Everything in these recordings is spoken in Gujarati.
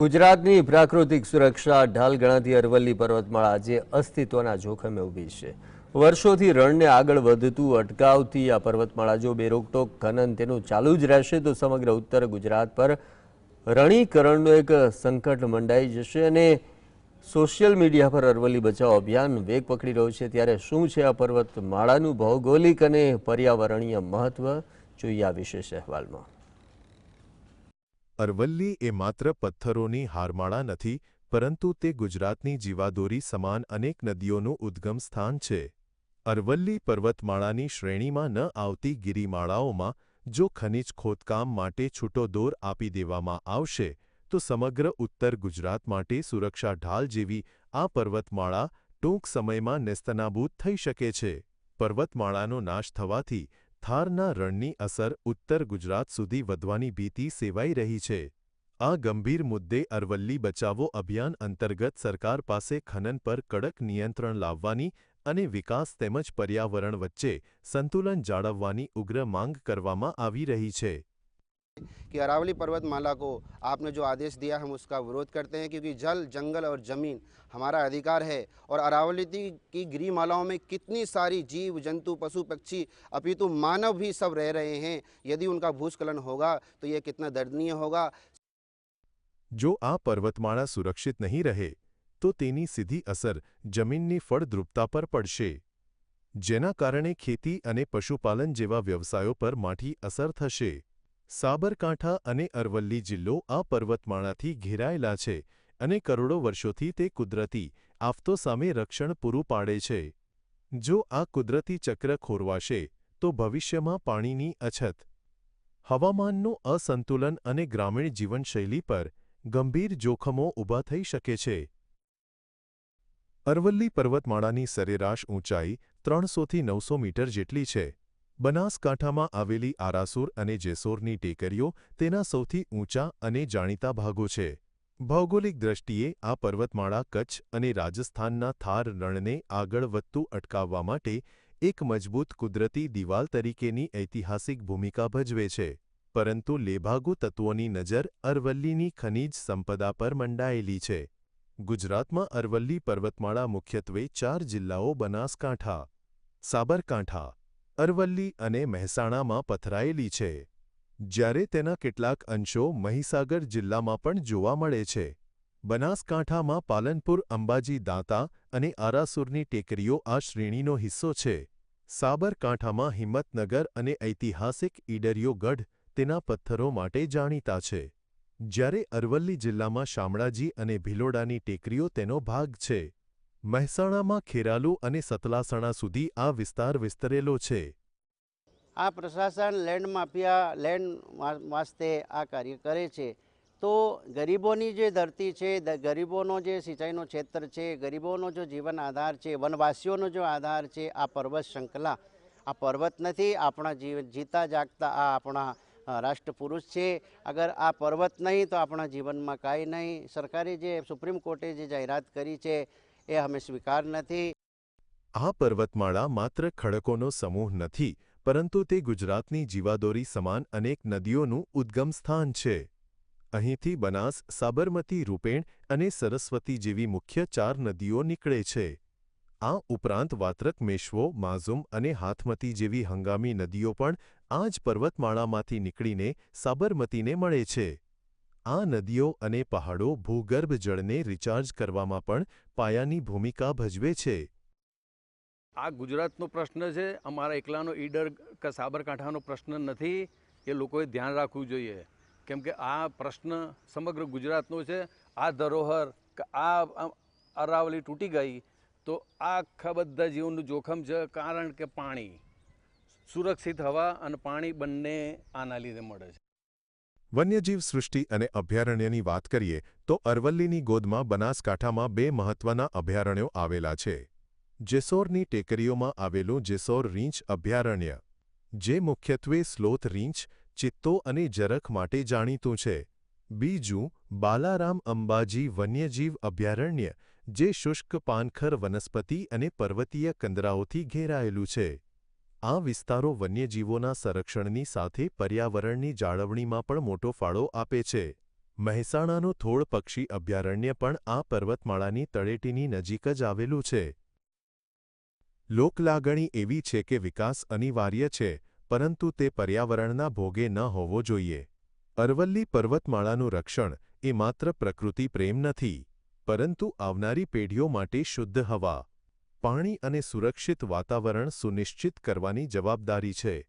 ગુજરાતની પ્રાકૃતિક સુરક્ષા ઢાલ ગણાતી અરવલ્લી પર્વતમાળા આજે અસ્તિત્વના જોખમે ઊભી છે। વર્ષોથી રણને આગળ વધતું અટકાવતી આ પર્વતમાળા જો બેરોકટોક ખનન તેનું ચાલુ જ રહેશે તો સમગ્ર ઉત્તર ગુજરાત પર રણીકરણનો એક સંકટ મંડાઈ જશે અને સોશિયલ મીડિયા પર અરવલ્લી બચાવ અભિયાન વેગ પકડી રહ્યું છે। ત્યારે શું છે આ પર્વતમાળાનું ભૌગોલિક અને પર્યાવરણીય મહત્વ, જોઈએ આ વિશેષ અહેવાલમાં। અરવલ્લી એ માત્ર પથ્થરોની હારમાળા નથી, પરંતુ તે ગુજરાતની જીવાદોરી સમાન અનેક નદીઓનું ઉદ્ગમ સ્થાન છે। અરવલ્લી પર્વતમાળાની શ્રેણીમાં ન આવતી ગિરિમાળાઓમાં જો ખનિજ ખોદકામ માટે છૂટો દોર આપી દેવામાં આવશે તો સમગ્ર ઉત્તર ગુજરાત માટે સુરક્ષા ઢાલ જેવી આ પર્વતમાળા ટૂંક સમયમાં નેસ્તનાબૂદ થઈ શકે છે। પર્વતમાળાનો નાશ થવાથી થારના રણની અસર ઉત્તર ગુજરાત સુધી વધવાની ભીતિ સેવાઈ રહી છે। આ ગંભીર મુદ્દે અરવલ્લી બચાવો અભિયાન અંતર્ગત સરકાર પાસે ખનન પર કડક નિયંત્રણ લાવવાની અને વિકાસ તેમજ પર્યાવરણ વચ્ચે સંતુલન જાળવવાની ઉગ્ર માંગ કરવામાં આવી રહી છે। कि अरावली पर्वतमाला को आपने जो आदेश दिया हम उसका विरोध करते हैं, क्योंकि जल, जंगल और ज़मीन हमारा अधिकार है। और अरावली की गिरिमालाओं में कितनी सारी जीव जंतु, पशु पक्षी, अपितु मानव भी सब रह रहे हैं। यदि उनका भूस्खलन होगा तो ये कितना दर्दनीय होगा। जो आ पर्वतमाला सुरक्षित नहीं रहे तो तेनी सीधी असर जमीननी फळद्रुपता पर पड़शे, जेना कारणे खेती अने पशुपालन जेवा व्यवसायों पर माठी असर थशे। साबरकांठा अने अरवल्ली जिल्लो आ पर्वतमाळाथी घेरायेला छे अने करोड़ो वर्षोथी ते कुदरती आफतो सामे रक्षण पूरुं पाडे छे। जो आ कुदरती चक्र खोरवाशे तो भविष्यमां पाणीनी अछत, हवामाननुं असंतुलन अने ग्रामीण जीवनशैली पर गंभीर जोखमो ऊभा थई शके छे। अरवल्ली पर्वतमाळानी सरेराश ऊंचाई 300 થી 900 मीटर जेटली छे। बनासकांठामां आवेली आरासुर अने जेसोरनी टेकरीओ तेना सौथी ऊंचा अने जाणीता भागो छे। भौगोलिक दृष्टिए आ पर्वतमाळा कच्छ अने राजस्थानना थार रણને આગળ વધતું અટકાવવા માટે એક મજબૂત કુદરતી દિવાલ તરીકેની ઐતિહાસિક ભૂમિકા ભજવે છે। પરંતુ લેભાગુ તત્વોની નજર અરવલ્લીની ખનિજ સંપદા પર મંડાયેલી છે। ગુજરાતમાં અરવલ્લી પર્વતમાળા મુખ્યત્વે 4 જિલ્લાઓ બનાસકાંઠા, સાબરકાંઠા, અરવલ્લી અને મહેસાણામાં પથરાયેલી છે, જ્યારે તેના કેટલાક અંશો મહીસાગર જિલ્લામાં પણ જોવા મળે છે। બનાસકાંઠામાં પાલનપુર, અંબાજી, દાંતા અને આરાસુરની ટેકરીઓ આ શ્રેણીનો હિસ્સો છે। સાબરકાંઠામાં હિંમતનગર અને ઐતિહાસિક ઈડરિયો ગઢ તેના પથ્થરો માટે જાણીતા છે, જ્યારે અરવલ્લી જિલ્લામાં શામળાજી અને ભિલોડાની ટેકરીઓ તેનો ભાગ છે। મહેસાણામાં ખેરાલુ અને સતલાસણા સુધી આ વિસ્તાર વિસ્તરેલો છે। આ પ્રશાસન લેન્ડ માફિયા, લેન્ડ વાસ્તે આ કાર્ય કરે છે, તો ગરીબોની જે ધરતી છે, ગરીબોનો જે સિંચાઈનો ક્ષેત્ર છે, ગરીબોનો જો જીવન આધાર છે, વનવાસીઓનો જો આધાર છે, આ પર્વત શૃંખલા, આ પર્વત નથી, આપણા જીતા જાગતા આ આપણા રાષ્ટ્રપુરુષ છે। અગર આ પર્વત નહીં તો આપણા જીવનમાં કાંઈ નહીં। સરકારે જે સુપ્રીમ કોર્ટે જે જાહેરાત કરી છે એ અમે સ્વીકાર નથી। આ પર્વતમાળા માત્ર ખડકોનો સમૂહ નથી, પરંતુ તે ગુજરાતની જીવાદોરી સમાન અનેક નદીઓનું ઉદ્ગમ સ્થાન છે। અહીંથી બનાસ, સાબરમતી, રૂપેણ અને સરસ્વતી જેવી મુખ્ય 4 નદીઓ નીકળે છે। આ ઉપરાંત વાત્રક, મેશ્વો, માઝુમ અને હાથમતી જેવી હંગામી નદીઓ પણ આ જ પર્વતમાળામાંથી નીકળીને સાબરમતીને મળે છે। આ નદીઓ અને પહાડો ભૂગર્ભ જળને રિચાર્જ કરવામાં પણ પાયાની ભૂમિકા ભજવે છે। આ ગુજરાતનો પ્રશ્ન છે, અમારા એકલાનો ઈડર કે સાબરકાંઠાનો પ્રશ્ન નથી। એ લોકોએ ધ્યાન રાખવું જોઈએ, કેમ કે આ પ્રશ્ન સમગ્ર ગુજરાતનો છે। આ ધરોહર કે આ અરાવલી તૂટી ગઈ તો આખા બધા જીવનનું જોખમ છે, કારણ કે પાણી, સુરક્ષિત હવા અને પાણી બંને આના લીધે મળે છે। વન્યજીવ સૃષ્ટિ અને અભયારણ્યની વાત કરીએ તો અરવલ્લીની ગોદમાં બનાસકાંઠામાં 2 મહત્વના અભયારણ્યો આવેલા છે। જેસોરની ટેકરીઓમાં આવેલું જેસોર રીંછ અભયારણ્ય, જે મુખ્યત્વે સ્લોથ રીંછ, ચિત્તો અને જરખ માટે જાણીતું છે। બીજું બાલારામ અંબાજી વન્યજીવ અભયારણ્ય, જે શુષ્ક પાનખર વનસ્પતિ અને પર્વતીય કંદરાઓથી ઘેરાયેલું છે। આ વિસ્તારો વન્યજીવોના સંરક્ષણની સાથે પર્યાવરણની જાળવણીમાં પણ મોટો ફાળો આપે છે। મહેસાણાનું થોળ પક્ષી અભયારણ્ય પણ આ પર્વતમાળાની તળેટીની નજીક જ આવેલું છે. લોકલાગણી એવી છે કે વિકાસ અનિવાર્ય છે, પરંતુ તે પર્યાવરણના ભોગે ન હોવો જોઈએ. અરવલ્લી પર્વતમાળાનું રક્ષણ એ માત્ર પ્રકૃતિ પ્રેમ નથી, પરંતુ આવનારી પેઢીઓ માટે શુદ્ધ હવા, પાણી અને સુરક્ષિત વાતાવરણ સુનિશ્ચિત કરવાની જવાબદારી છે.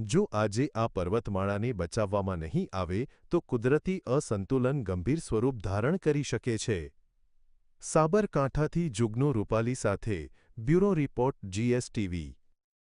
જો આજે આ પર્વતમાળાને બચાવવામાં નહીં આવે તો કુદરતી અસંતુલન ગંભીર સ્વરૂપ ધારણ કરી શકે છે. સાબરકાંઠાથી જુગનુ રૂપાલી સાથે બ્યુરો રિપોર્ટ GSTV.